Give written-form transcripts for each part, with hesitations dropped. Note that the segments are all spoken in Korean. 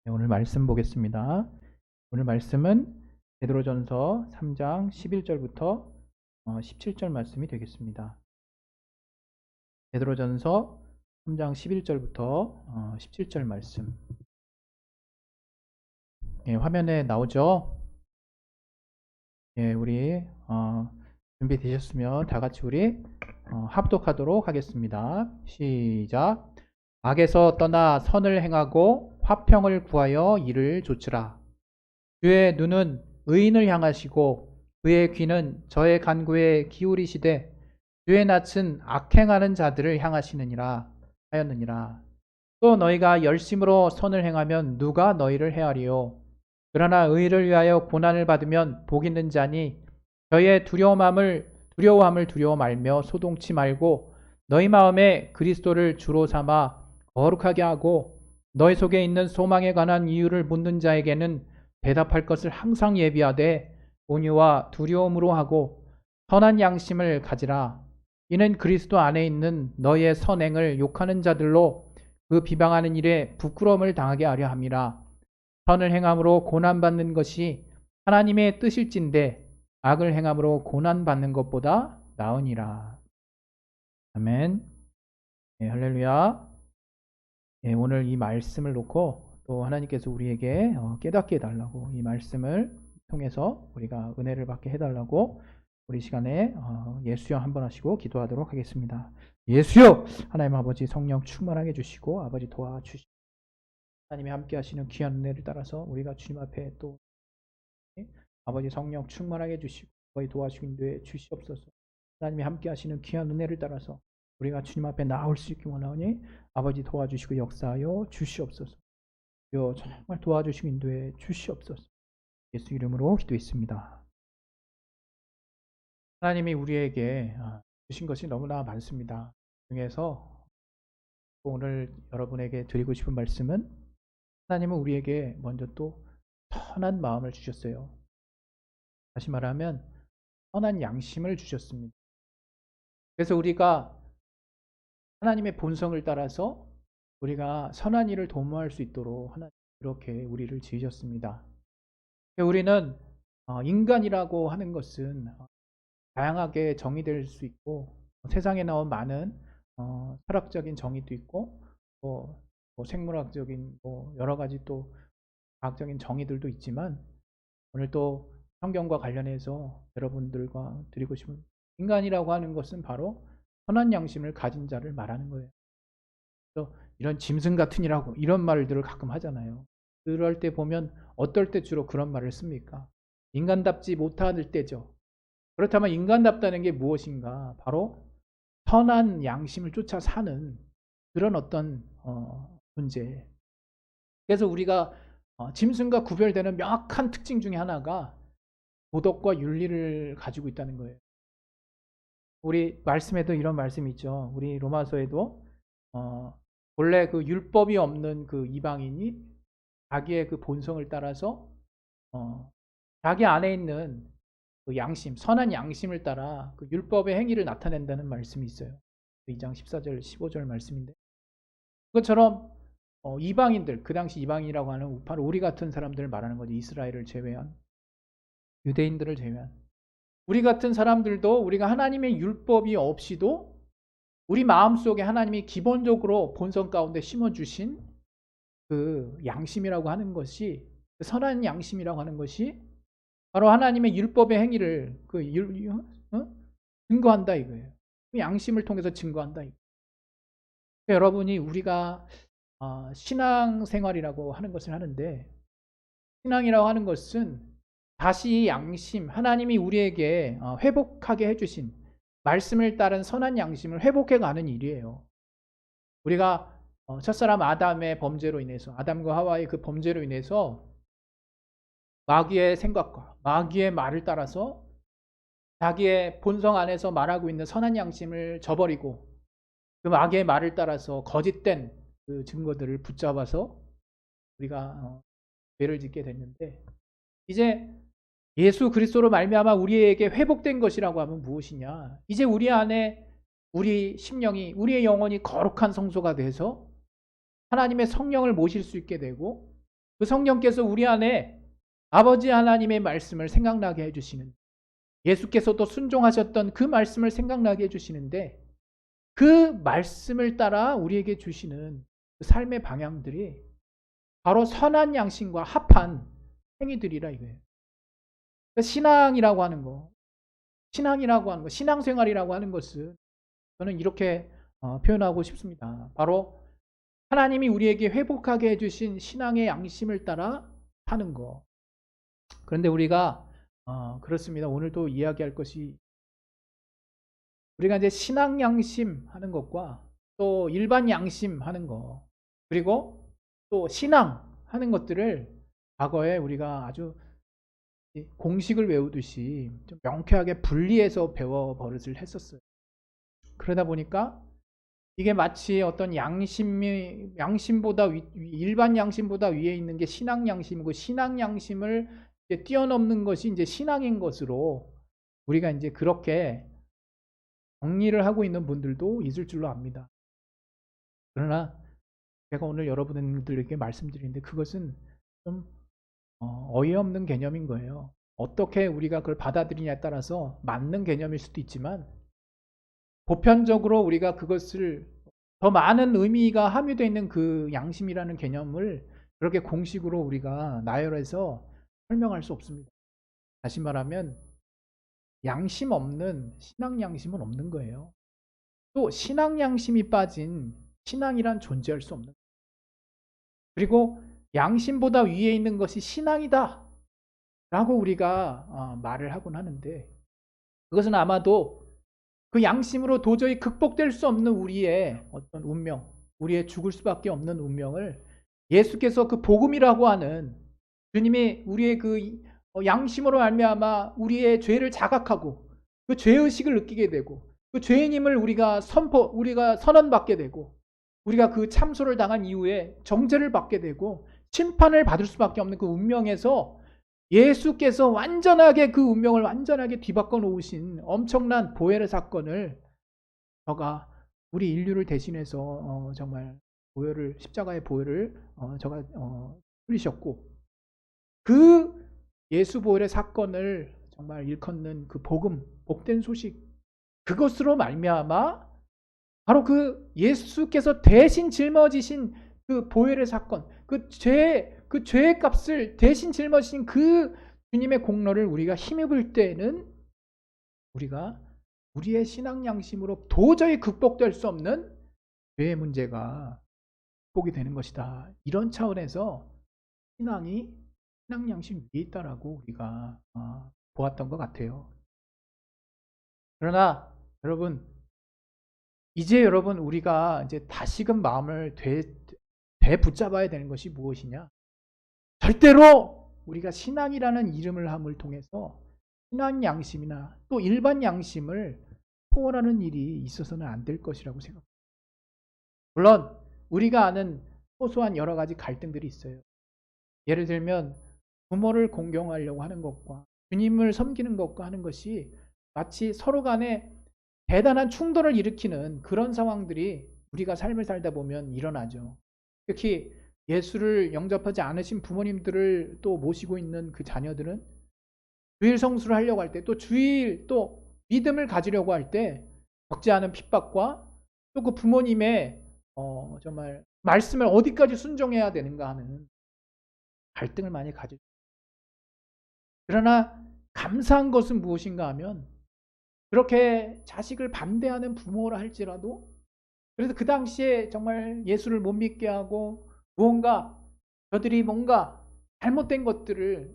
네, 오늘 말씀 보겠습니다. 오늘 말씀은 베드로전서 3장 11절부터 17절 말씀이 되겠습니다. 베드로전서 3장 11절부터 17절 말씀. 예, 화면에 나오죠? 예, 우리 준비되셨으면 다 같이 우리 합독하도록 하겠습니다. 시작. 악에서 떠나 선을 행하고 화평을 구하여 이를 좇으라. 주의 눈은 의인을 향하시고 그의 귀는 저의 간구에 기울이시되 주의 낯은 악행하는 자들을 향하시느니라 하였느니라. 또 너희가 열심으로 선을 행하면 누가 너희를 헤아리요. 그러나 의를 위하여 고난을 받으면 복 있는 자니 저의 두려워함을 두려워 말며 소동치 말고 너희 마음에 그리스도를 주로 삼아 거룩하게 하고 너희 속에 있는 소망에 관한 이유를 묻는 자에게는 대답할 것을 항상 예비하되 온유와 두려움으로 하고 선한 양심을 가지라. 이는 그리스도 안에 있는 너희의 선행을 욕하는 자들로 그 비방하는 일에 부끄러움을 당하게 하려 함이라. 선을 행함으로 고난받는 것이 하나님의 뜻일진데 악을 행함으로 고난받는 것보다 나으니라. 아멘. 네, 할렐루야. 네, 오늘 이 말씀을 놓고 또 하나님께서 우리에게 깨닫게 해달라고, 이 말씀을 통해서 우리가 은혜를 받게 해달라고 우리 시간에 예수여 한번 하시고 기도하도록 하겠습니다. 예수여, 하나님 아버지 성령 충만하게 해주시고 아버지 도와주시고 하나님이 함께 하시는 귀한 은혜를 따라서 우리가 주님 앞에 또 아버지 성령 충만하게 해주시고 거의 도와주시고 인도해 주시옵소서. 하나님이 함께 하시는 귀한 은혜를 따라서 우리가 주님 앞에 나올 수 있기 원하오니 아버지 도와주시고 역사하여 주시옵소서. 정말 도와주시고 인도해 주시옵소서. 예수 이름으로 기도했습니다. 하나님이 우리에게 주신 것이 너무나 많습니다. 중에서 오늘 여러분에게 드리고 싶은 말씀은, 하나님은 우리에게 먼저 또 선한 마음을 주셨어요. 다시 말하면 선한 양심을 주셨습니다. 그래서 우리가 하나님의 본성을 따라서 우리가 선한 일을 도모할 수 있도록 하나님 그렇게 우리를 지으셨습니다. 우리는 인간이라고 하는 것은 다양하게 정의될 수 있고 세상에 나온 많은 철학적인 정의도 있고 뭐 생물학적인 여러 가지 또 과학적인 정의들도 있지만, 오늘 또 성경과 관련해서 여러분들과 드리고 싶은, 인간이라고 하는 것은 바로 선한 양심을 가진 자를 말하는 거예요. 그래서 이런 짐승 같으니라고 이런 말들을 가끔 하잖아요. 그럴 때 보면 어떨 때 주로 그런 말을 씁니까? 인간답지 못할 때죠. 그렇다면 인간답다는 게 무엇인가? 바로 선한 양심을 쫓아 사는 그런 어떤 문제. 그래서 우리가 짐승과 구별되는 명확한 특징 중에 하나가 도덕과 윤리를 가지고 있다는 거예요. 우리 말씀에도 이런 말씀이 있죠. 우리 로마서에도 본래 그 율법이 없는 그 이방인이 자기의 그 본성을 따라서 자기 안에 있는 그 양심, 선한 양심을 따라 그 율법의 행위를 나타낸다는 말씀이 있어요. 2장 14절 15절 말씀인데, 그것처럼 이방인들, 그 당시 이방인이라고 하는 바로 우리 같은 사람들을 말하는 거죠. 이스라엘을 제외한, 유대인들을 제외한 우리 같은 사람들도, 우리가 하나님의 율법이 없이도 우리 마음속에 하나님이 기본적으로 본성 가운데 심어주신 그 양심이라고 하는 것이, 그 선한 양심이라고 하는 것이 바로 하나님의 율법의 행위를 증거한다 이거예요. 그 양심을 통해서 증거한다 이거예요. 여러분이 우리가 신앙생활이라고 하는 것을 하는데, 신앙이라고 하는 것은 다시 양심, 하나님이 우리에게 회복하게 해주신 말씀을 따른 선한 양심을 회복해가는 일이에요. 우리가 첫사람 아담의 범죄로 인해서, 아담과 하와의 그 범죄로 인해서 마귀의 생각과 마귀의 말을 따라서 자기의 본성 안에서 말하고 있는 선한 양심을 저버리고 그 마귀의 말을 따라서 거짓된 그 증거들을 붙잡아서 우리가 죄를 짓게 됐는데, 이제 예수 그리스도로 말미암아 우리에게 회복된 것이라고 하면 무엇이냐? 이제 우리 안에 우리 심령이, 우리의 영혼이 거룩한 성소가 돼서 하나님의 성령을 모실 수 있게 되고, 그 성령께서 우리 안에 아버지 하나님의 말씀을 생각나게 해주시는, 예수께서도 순종하셨던 그 말씀을 생각나게 해주시는데, 그 말씀을 따라 우리에게 주시는 그 삶의 방향들이 바로 선한 양심과 합한 행위들이라 이거예요. 신앙이라고 하는 거, 신앙생활이라고 하는 것은 저는 이렇게 표현하고 싶습니다. 바로 하나님이 우리에게 회복하게 해주신 신앙의 양심을 따라 사는 거. 그런데 우리가 그렇습니다. 오늘도 이야기할 것이, 우리가 이제 신앙 양심 하는 것과 또 일반 양심 하는 거, 그리고 또 신앙 하는 것들을 과거에 우리가 아주 공식을 외우듯이 좀 명쾌하게 분리해서 배워 버릇을 했었어요. 그러다 보니까 이게 마치 어떤 양심보다 일반 양심보다 위에 있는 게 신앙 양심이고, 신앙 양심을 이제 뛰어넘는 것이 이제 신앙인 것으로 우리가 이제 그렇게 정리를 하고 있는 분들도 있을 줄로 압니다. 그러나 제가 오늘 여러분들에게 말씀드리는데 그것은 좀 어이없는 개념인 거예요. 어떻게 우리가 그걸 받아들이냐에 따라서 맞는 개념일 수도 있지만, 보편적으로 우리가 그것을 더 많은 의미가 함유되어 있는 그 양심이라는 개념을 그렇게 공식으로 우리가 나열해서 설명할 수 없습니다. 다시 말하면 양심 없는 신앙 양심은 없는 거예요. 또 신앙 양심이 빠진 신앙이란 존재할 수 없는 거예요. 그리고 양심보다 위에 있는 것이 신앙이다 라고 우리가 말을 하곤 하는데, 그것은 아마도 그 양심으로 도저히 극복될 수 없는 우리의 어떤 운명, 우리의 죽을 수밖에 없는 운명을 예수께서 그 복음이라고 하는 주님이 우리의 그 양심으로 말미암아 우리의 죄를 자각하고 그 죄의식을 느끼게 되고, 그 죄인임을 우리가 선언받게 되고, 우리가 그 참소를 당한 이후에 정죄를 받게 되고 심판을 받을 수밖에 없는 그 운명에서 예수께서 완전하게 그 운명을 완전하게 뒤바꿔 놓으신 엄청난 보혈의 사건을 저가 우리 인류를 대신해서 정말 십자가의 보혈을 저가 흘리셨고, 그 예수 보혈의 사건을 정말 일컫는 그 복음, 복된 소식, 그것으로 말미암아 바로 그 예수께서 대신 짊어지신 그 보혈의 사건, 그 죄의 값을 대신 짊어지신 그 주님의 공로를 우리가 힘입을 때에는 우리가 우리의 신앙 양심으로 도저히 극복될 수 없는 죄의 문제가 극복이 되는 것이다. 이런 차원에서 신앙 양심 위에 있다라고 우리가 보았던 것 같아요. 그러나 여러분, 이제 우리가 이제 다시금 마음을 되붙잡아야 되는 것이 무엇이냐? 절대로 우리가 신앙이라는 이름을 함을 통해서 신앙 양심이나 또 일반 양심을 포괄하는 일이 있어서는 안 될 것이라고 생각합니다. 물론 우리가 아는 소소한 여러 가지 갈등들이 있어요. 예를 들면 부모를 공경하려고 하는 것과 주님을 섬기는 것과 하는 것이 마치 서로 간에 대단한 충돌을 일으키는 그런 상황들이 우리가 삶을 살다 보면 일어나죠. 특히 예수를 영접하지 않으신 부모님들을 또 모시고 있는 그 자녀들은 주일 성수를 하려고 할 때, 또 주일 또 믿음을 가지려고 할 때 적지 않은 핍박과 또 그 부모님의 정말 말씀을 어디까지 순종해야 되는가 하는 갈등을 많이 가지죠. 그러나 감사한 것은 무엇인가 하면, 그렇게 자식을 반대하는 부모라 할지라도, 그래서 그 당시에 정말 예수를 못 믿게 하고 저들이 뭔가 잘못된 것들을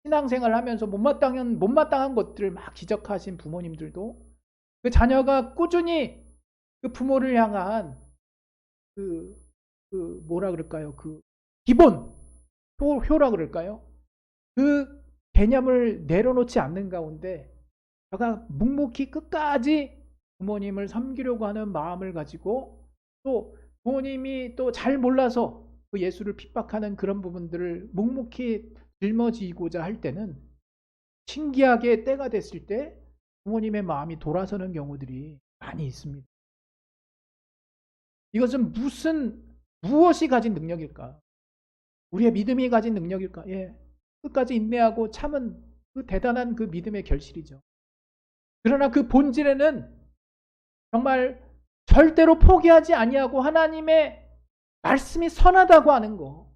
신앙생활을 하면서 못마땅한 것들을 막 지적하신 부모님들도 그 자녀가 꾸준히 그 부모를 향한 뭐라 그럴까요? 그 기본 효라 그럴까요? 그 개념을 내려놓지 않는 가운데 제가 묵묵히 끝까지 부모님을 섬기려고 하는 마음을 가지고, 또 부모님이 또 잘 몰라서 그 예수를 핍박하는 그런 부분들을 묵묵히 짊어지고자 할 때는 신기하게 때가 됐을 때 부모님의 마음이 돌아서는 경우들이 많이 있습니다. 이것은 무엇이 가진 능력일까? 우리의 믿음이 가진 능력일까? 예. 끝까지 인내하고 참은 그 대단한 그 믿음의 결실이죠. 그러나 그 본질에는 정말 절대로 포기하지 아니하고 하나님의 말씀이 선하다고 하는 거,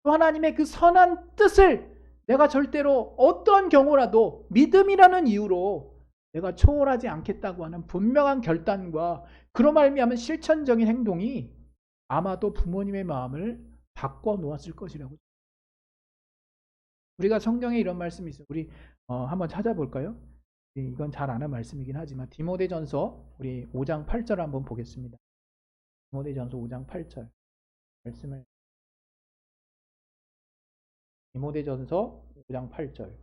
또 하나님의 그 선한 뜻을 내가 절대로 어떤 경우라도 믿음이라는 이유로 내가 초월하지 않겠다고 하는 분명한 결단과 그로 말미암은 실천적인 행동이 아마도 부모님의 마음을 바꿔 놓았을 것이라고. 우리가 성경에 이런 말씀이 있어요. 우리 한번 찾아볼까요? 이건 잘 아는 말씀이긴 하지만 디모데전서 우리 5장 8절 한번 보겠습니다. 디모데전서 5장 8절 말씀을, 디모데전서 5장 8절.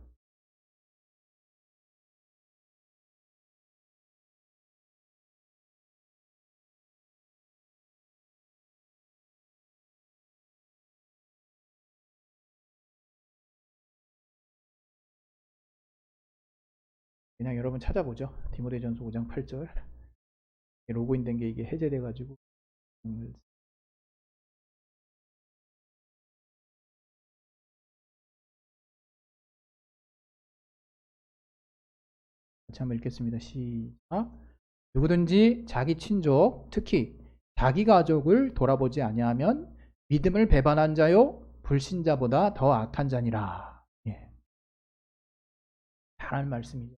그냥 여러분 찾아보죠. 디모데전서 5장 8절. 로그인 된 게 이게 해제돼 가지고 같이 한번 읽겠습니다. 시작. 누구든지 자기 친족, 특히 자기 가족을 돌아보지 아니하면 믿음을 배반한 자요 불신자보다 더 악한 자니라. 예. 잘하는 말씀이죠.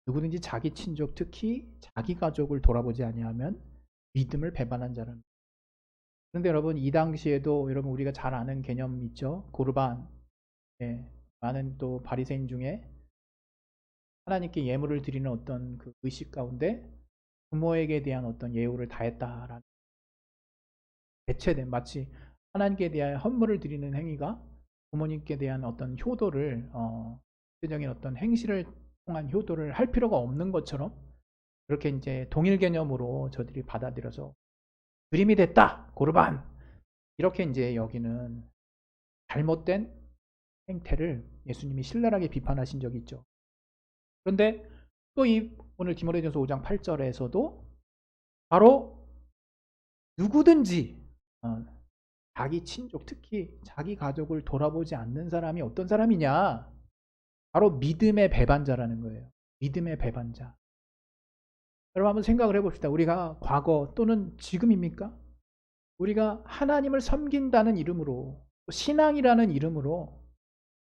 누구든지 자기 친족, 특히 자기 가족을 돌아보지 아니하면 믿음을 배반한 자는. 그런데 여러분, 이 당시에도 여러분 우리가 잘 아는 개념 있죠? 고르반. 예. 많은 또 바리새인 중에 하나님께 예물을 드리는 어떤 그 의식 가운데 부모에게 대한 어떤 예우를 다했다라는, 대체된, 마치 하나님께 대한 헌물을 드리는 행위가 부모님께 대한 어떤 효도를 구체적인 어떤 행실을 통한 효도를 할 필요가 없는 것처럼 그렇게 이제 동일 개념으로 저들이 받아들여서 그림이 됐다, 고르반, 이렇게 이제 여기는 잘못된 행태를 예수님이 신랄하게 비판하신 적이 있죠. 그런데 또 이 오늘 디모데전서 5장 8절에서도 바로 누구든지 자기 친족, 특히 자기 가족을 돌아보지 않는 사람이 어떤 사람이냐? 바로 믿음의 배반자라는 거예요. 믿음의 배반자. 여러분 한번 생각을 해봅시다. 우리가 과거 또는 지금입니까? 우리가 하나님을 섬긴다는 이름으로, 신앙이라는 이름으로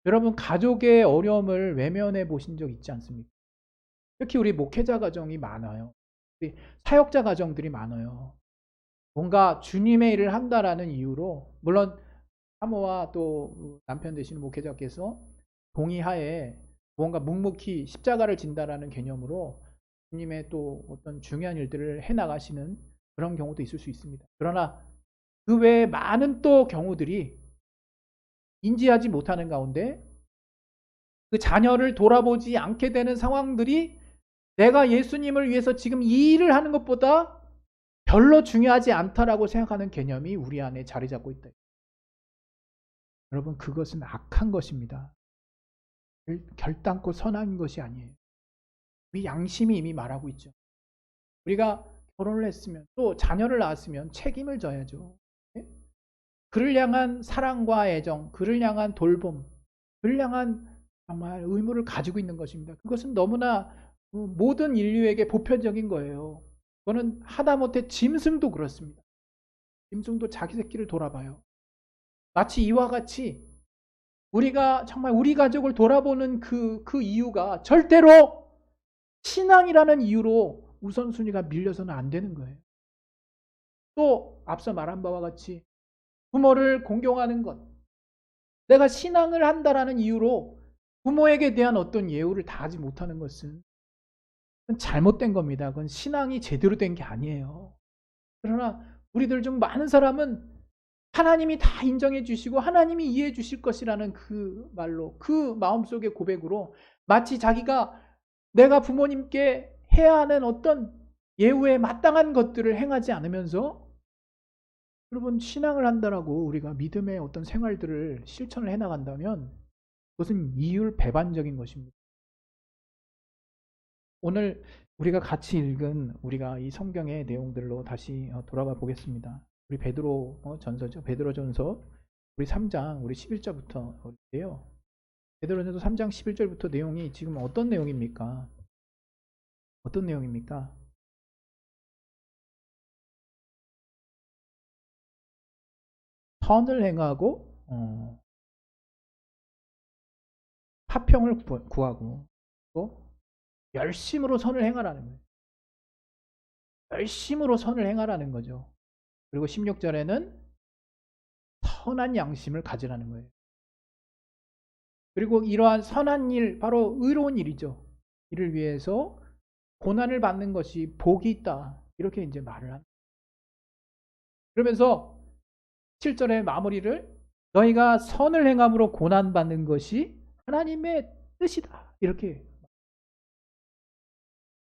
여러분 가족의 어려움을 외면해 보신 적 있지 않습니까? 특히 우리 목회자 가정이 많아요. 우리 사역자 가정들이 많아요. 뭔가 주님의 일을 한다라는 이유로, 물론 사모와 또 남편 되시는 목회자께서 동의하에 뭔가 묵묵히 십자가를 진다라는 개념으로 주님의 또 어떤 중요한 일들을 해나가시는 그런 경우도 있을 수 있습니다. 그러나 그 외에 많은 또 경우들이 인지하지 못하는 가운데 그 자녀를 돌아보지 않게 되는 상황들이 내가 예수님을 위해서 지금 이 일을 하는 것보다 별로 중요하지 않다라고 생각하는 개념이 우리 안에 자리 잡고 있다. 여러분, 그것은 악한 것입니다. 결단코 선한 것이 아니에요. 우리 양심이 이미 말하고 있죠. 우리가 결혼을 했으면 또 자녀를 낳았으면 책임을 져야죠. 그를 향한 사랑과 애정, 그를 향한 돌봄, 그를 향한 정말 의무를 가지고 있는 것입니다. 그것은 너무나 모든 인류에게 보편적인 거예요. 그거는 하다못해 짐승도 그렇습니다. 짐승도 자기 새끼를 돌아봐요. 마치 이와 같이 우리가 정말 우리 가족을 돌아보는 그 이유가 절대로 신앙이라는 이유로 우선순위가 밀려서는 안 되는 거예요. 또 앞서 말한 바와 같이 부모를 공경하는 것, 내가 신앙을 한다라는 이유로 부모에게 대한 어떤 예우를 다하지 못하는 것은 그건 잘못된 겁니다. 그건 신앙이 제대로 된 게 아니에요. 그러나 우리들 중 많은 사람은 하나님이 다 인정해 주시고 하나님이 이해해 주실 것이라는 그 말로, 그 마음속의 고백으로 마치 자기가 내가 부모님께 해야 하는 어떤 예우에 마땅한 것들을 행하지 않으면서, 여러분, 신앙을 한다라고 우리가 믿음의 어떤 생활들을 실천을 해나간다면 그것은 이율 배반적인 것입니다. 오늘 우리가 같이 읽은 우리가 이 성경의 내용들로 다시 돌아가 보겠습니다. 우리 베드로 전서죠. 베드로 전서 우리 3장, 우리 11절부터 볼게요. 베드로전서 3장 11절부터 내용이 지금 어떤 내용입니까? 어떤 내용입니까? 선을 행하고 화평을 구하고 또 열심으로 선을 행하라는 거예요. 열심으로 선을 행하라는 거죠. 그리고 16절에는 선한 양심을 가지라는 거예요. 그리고 이러한 선한 일, 바로 의로운 일이죠. 이를 위해서 고난을 받는 것이 복이 있다. 이렇게 이제 말을 합니다. 그러면서 7절의 마무리를 너희가 선을 행함으로 고난받는 것이 하나님의 뜻이다. 이렇게.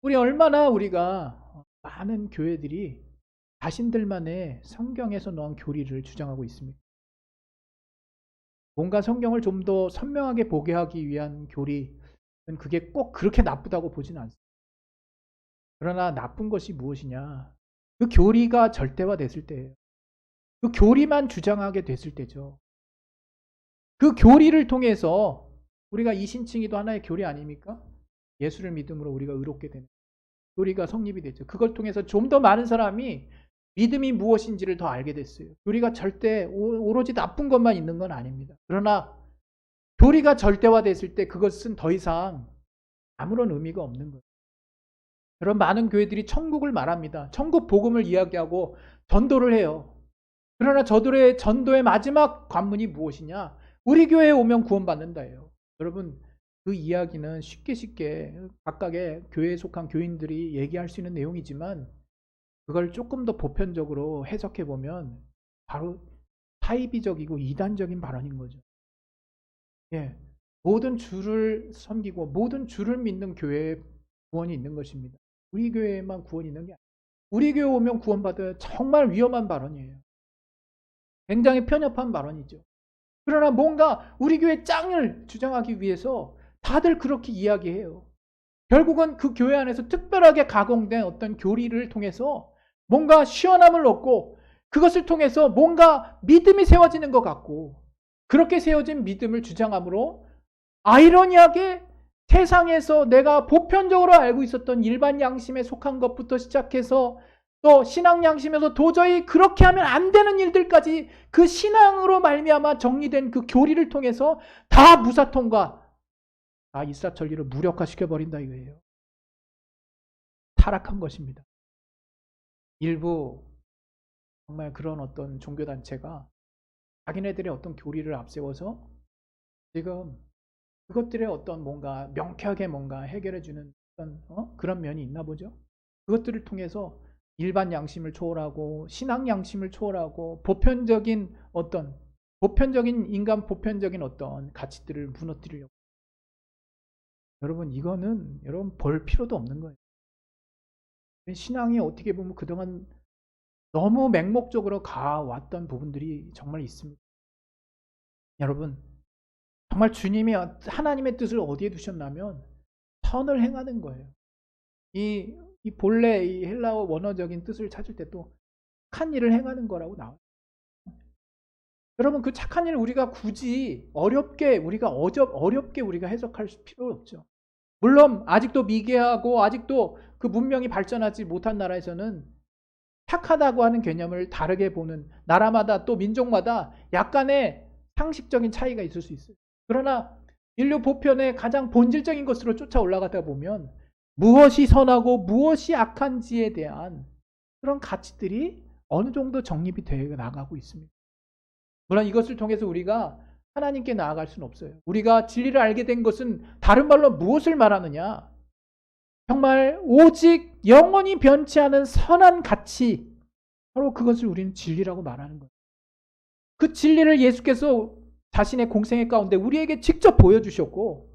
우리가 많은 교회들이 자신들만의 성경에서 나온 교리를 주장하고 있습니다. 뭔가 성경을 좀 더 선명하게 보게 하기 위한 교리는 그게 꼭 그렇게 나쁘다고 보지는 않습니다. 그러나 나쁜 것이 무엇이냐? 그 교리가 절대화됐을 때예요. 그 교리만 주장하게 됐을 때죠. 그 교리를 통해서 우리가 이신칭의도 하나의 교리 아닙니까? 예수를 믿음으로 우리가 의롭게 되는 교리가 성립이 됐죠. 그걸 통해서 좀 더 많은 사람이 믿음이 무엇인지를 더 알게 됐어요. 교리가 절대 오로지 나쁜 것만 있는 건 아닙니다. 그러나 교리가 절대화됐을 때 그것은 더 이상 아무런 의미가 없는 거예요. 그런 많은 교회들이 천국을 말합니다. 천국 복음을 이야기하고 전도를 해요. 그러나 저들의 전도의 마지막 관문이 무엇이냐? 우리 교회에 오면 구원받는다예요. 여러분, 그 이야기는 쉽게 각각의 교회에 속한 교인들이 얘기할 수 있는 내용이지만 그걸 조금 더 보편적으로 해석해 보면 바로 사이비적이고 이단적인 발언인 거죠. 예, 모든 주를 섬기고 모든 주를 믿는 교회에 구원이 있는 것입니다. 우리 교회에만 구원이 있는 게 아니에요. 우리 교회 오면 구원받아요. 정말 위험한 발언이에요. 굉장히 편협한 발언이죠. 그러나 뭔가 우리 교회 짱을 주장하기 위해서 다들 그렇게 이야기해요. 결국은 그 교회 안에서 특별하게 가공된 어떤 교리를 통해서 뭔가 시원함을 얻고 그것을 통해서 뭔가 믿음이 세워지는 것 같고 그렇게 세워진 믿음을 주장함으로 아이러니하게 세상에서 내가 보편적으로 알고 있었던 일반 양심에 속한 것부터 시작해서 또 신앙 양심에서 도저히 그렇게 하면 안 되는 일들까지 그 신앙으로 말미암아 정리된 그 교리를 통해서 다 무사통과 다 일사천리를 무력화시켜버린다 이거예요. 타락한 것입니다. 일부 정말 그런 어떤 종교단체가 자기네들의 어떤 교리를 앞세워서 지금 그것들의 어떤 뭔가 명쾌하게 뭔가 해결해주는 어떤 그런 면이 있나 보죠. 그것들을 통해서 일반 양심을 초월하고 신앙 양심을 초월하고 보편적인 인간 보편적인 어떤 가치들을 무너뜨리려고. 여러분 이거는 볼 필요도 없는 거예요. 신앙이 어떻게 보면 그동안 너무 맹목적으로 가왔던 부분들이 정말 있습니다. 여러분 정말 주님이 하나님의 뜻을 어디에 두셨냐면 선을 행하는 거예요. 이 본래 이 헬라어 원어적인 뜻을 찾을 때도 착한 일을 행하는 거라고 나와요. 여러분 그 착한 일을 우리가 굳이 어렵게 우리가 해석할 필요 없죠. 물론 아직도 미개하고 아직도 그 문명이 발전하지 못한 나라에서는 착하다고 하는 개념을 다르게 보는 나라마다 또 민족마다 약간의 상식적인 차이가 있을 수 있어요. 그러나 인류 보편의 가장 본질적인 것으로 쫓아 올라가다 보면 무엇이 선하고 무엇이 악한지에 대한 그런 가치들이 어느 정도 정립이 되어 나가고 있습니다. 물론 이것을 통해서 우리가 하나님께 나아갈 수는 없어요. 우리가 진리를 알게 된 것은 다른 말로 무엇을 말하느냐? 정말 오직 영원히 변치 않은 선한 가치, 바로 그것을 우리는 진리라고 말하는 거예요. 그 진리를 예수께서 자신의 공생애 가운데 우리에게 직접 보여주셨고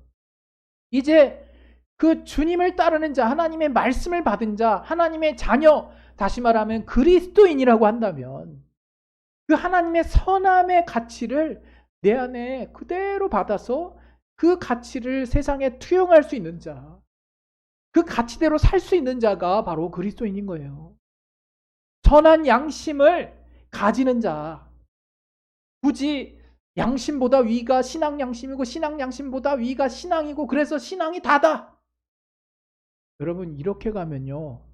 이제 그 주님을 따르는 자, 하나님의 말씀을 받은 자, 하나님의 자녀, 다시 말하면 그리스도인이라고 한다면 그 하나님의 선함의 가치를 내 안에 그대로 받아서 그 가치를 세상에 투영할 수 있는 자, 그 가치대로 살 수 있는 자가 바로 그리스도인인 거예요. 선한 양심을 가지는 자, 굳이 양심보다 위가 신앙 양심이고 신앙 양심보다 위가 신앙이고 그래서 신앙이 다다. 여러분 이렇게 가면요.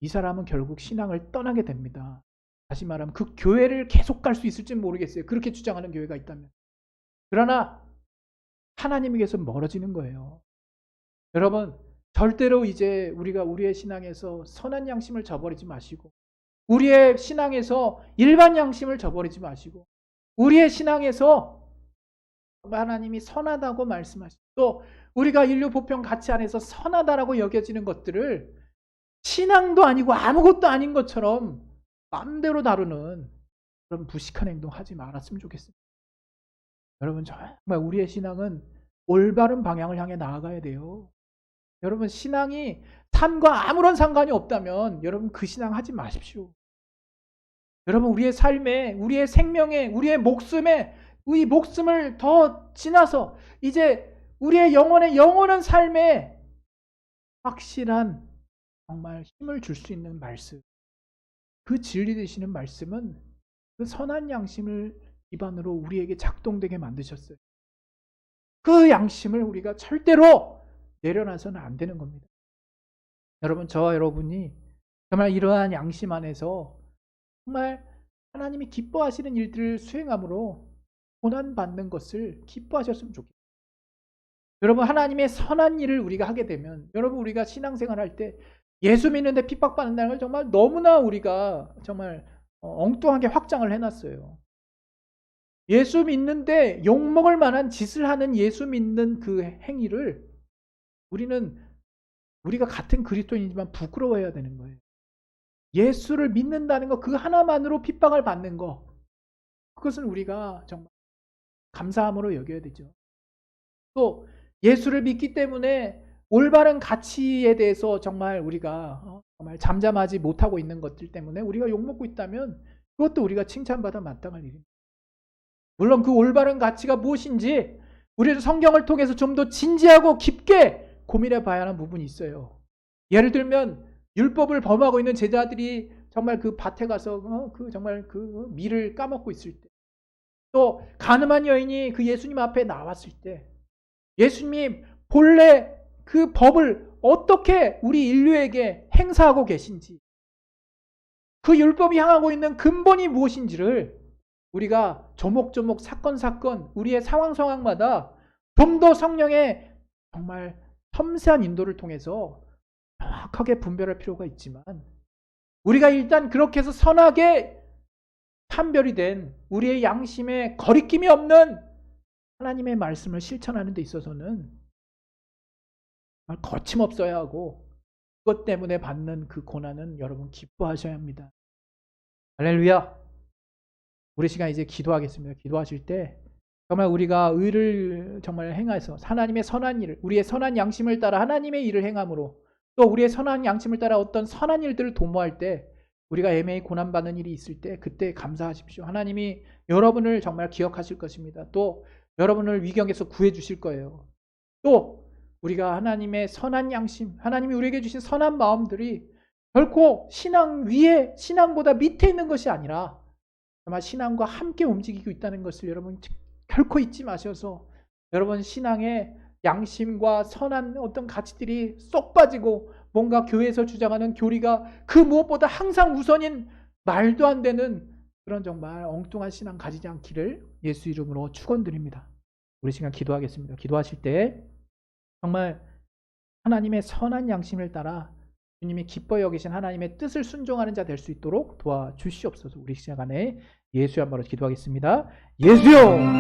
이 사람은 결국 신앙을 떠나게 됩니다. 다시 말하면 그 교회를 계속 갈 수 있을지는 모르겠어요. 그렇게 주장하는 교회가 있다면. 그러나 하나님에게서 멀어지는 거예요. 여러분 절대로 이제 우리가 우리의 신앙에서 선한 양심을 저버리지 마시고 우리의 신앙에서 일반 양심을 저버리지 마시고 우리의 신앙에서 하나님이 선하다고 말씀하시고 또 우리가 인류 보편 가치 안에서 선하다라고 여겨지는 것들을 신앙도 아니고 아무것도 아닌 것처럼 마음대로 다루는 그런 무식한 행동 하지 말았으면 좋겠습니다. 여러분 정말 우리의 신앙은 올바른 방향을 향해 나아가야 돼요. 여러분 신앙이 삶과 아무런 상관이 없다면 여러분 그 신앙 하지 마십시오. 여러분 우리의 삶에 우리의 생명에 우리의 목숨에 우리 목숨을 더 지나서 이제 우리의 영혼한 삶에 확실한 정말 힘을 줄 수 있는 말씀 그 진리 되시는 말씀은 그 선한 양심을 기반으로 우리에게 작동되게 만드셨어요. 그 양심을 우리가 절대로 내려놔서는 안 되는 겁니다. 여러분 저와 여러분이 정말 이러한 양심 안에서 정말 하나님이 기뻐하시는 일들을 수행함으로 고난받는 것을 기뻐하셨으면 좋겠어요. 여러분 하나님의 선한 일을 우리가 하게 되면 여러분 우리가 신앙생활할 때 예수 믿는데 핍박받는다는 걸 정말 너무나 우리가 정말 엉뚱하게 확장을 해놨어요. 예수 믿는데 욕먹을 만한 짓을 하는 예수 믿는 그 행위를 우리가 같은 그리스도인이지만 부끄러워해야 되는 거예요. 예수를 믿는다는 것 그 하나만으로 핍박을 받는 것 그것은 우리가 정말 감사함으로 여겨야 되죠. 또 예수를 믿기 때문에 올바른 가치에 대해서 정말 우리가 정말 잠잠하지 못하고 있는 것들 때문에 우리가 욕먹고 있다면 그것도 우리가 칭찬받아 마땅할 일입니다. 물론 그 올바른 가치가 무엇인지 우리는 성경을 통해서 좀 더 진지하고 깊게 고민해 봐야 하는 부분이 있어요. 예를 들면 율법을 범하고 있는 제자들이 정말 그 밭에 가서 정말 그 밀을 까먹고 있을 때, 또 가늠한 여인이 그 예수님 앞에 나왔을 때, 예수님이 본래 그 법을 어떻게 우리 인류에게 행사하고 계신지, 그 율법이 향하고 있는 근본이 무엇인지를 우리가 조목조목 사건 우리의 상황마다 좀 더 성령의 정말 섬세한 인도를 통해서 정확하게 분별할 필요가 있지만 우리가 일단 그렇게 해서 선하게 판별이 된 우리의 양심에 거리낌이 없는 하나님의 말씀을 실천하는 데 있어서는 정말 거침없어야 하고 그것 때문에 받는 그 고난은 여러분 기뻐하셔야 합니다. 할렐루야. 우리 시간 이제 기도하겠습니다. 기도하실 때 정말 우리가 의를 정말 행해서 하나님의 선한 일을 우리의 선한 양심을 따라 하나님의 일을 행함으로 또 우리의 선한 양심을 따라 어떤 선한 일들을 도모할 때 우리가 애매히 고난받는 일이 있을 때 그때 감사하십시오. 하나님이 여러분을 정말 기억하실 것입니다. 또 여러분을 위경에서 구해 주실 거예요. 또 우리가 하나님의 선한 양심, 하나님이 우리에게 주신 선한 마음들이 결코 신앙 위에, 신앙보다 밑에 있는 것이 아니라 정말 신앙과 함께 움직이고 있다는 것을 여러분 결코 잊지 마셔서 여러분 신앙의 양심과 선한 어떤 가치들이 쏙 빠지고 뭔가 교회에서 주장하는 교리가 그 무엇보다 항상 우선인 말도 안 되는 그런 정말 엉뚱한 신앙 가지지 않기를 예수 이름으로 축원드립니다. 우리 시간 기도하겠습니다. 기도하실 때 정말 하나님의 선한 양심을 따라 주님이 기뻐 여기신 하나님의 뜻을 순종하는 자 될 수 있도록 도와주시옵소서. 우리 시간에 예수의 한마로 기도하겠습니다. 예수여!